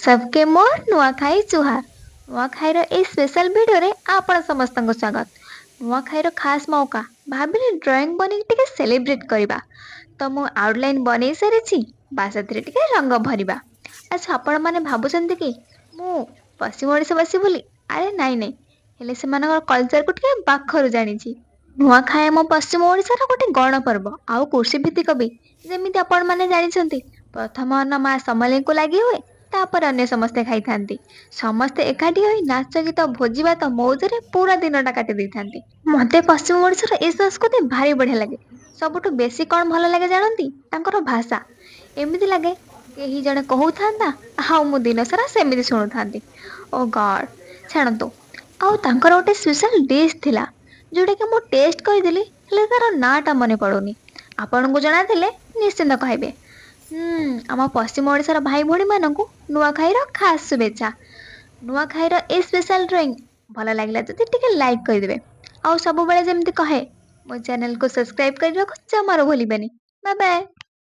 सबके मोर नुआखाई जुहार। नुआखाईर ए special video रे आपण समस्त स्वागत। नुआखाईर खास मौका भाबिले ड्राइंग बने टिके सेलिब्रेट करबा। तो मु आउटलाइन बनै सारिछि बास एथिरे टिके रंग भरिबा। अच्छा आपण माने भाबुछन्ति कि मु पश्चिम ओडिसा बासी बोली? अरे नाइ नाइ, हेले सेमानकर कल्चर को टिके बाखरु जानिछि। नुआखाई म पश्चिम ओडिसा गोटे गण पर्व आउ कृषि भित्तिक भी। जेमिति आपण माने जानिछन्ति प्रथम अन्न मा समलेई को लागि हुए, तापर अन्य समस्ते खाई थांती। समस्ते एकाठी होई नाच गीत भोजी भात मौजरे पूरा दिनटा काटी देई थांती। मते पश्चिम ओडिसार ए संस्कृति भारी बढ़िया लागे। सबुठु बेसी कौन भल लागे जानती? तांकर भाषा। एमिति लागे केही जणे कहउथांता हाउ मु दिन सारा सेमिति सुनु थांती। ओ गॉड, छाणतो। आउ तांकर गोटे स्पेशल डिश थिला जोटा कि मु टेस्ट करदेली, हेले तार नाटा मने पड़ोनी। आपनको जणा थिले निश्चिंत कहबे। आम पश्चिम ओडिसार भाई भौणी मानकु नुआखाईर खास शुभेच्छा। नुआखाईर ए स्पेशल ड्राइंग भल लागिला जदि टिके लाइक करदेबे। आउ सब बेले जेमति कहे, मो चैनल को सब्सक्राइब करने को जमारो भूलिबेनी। Bye bye.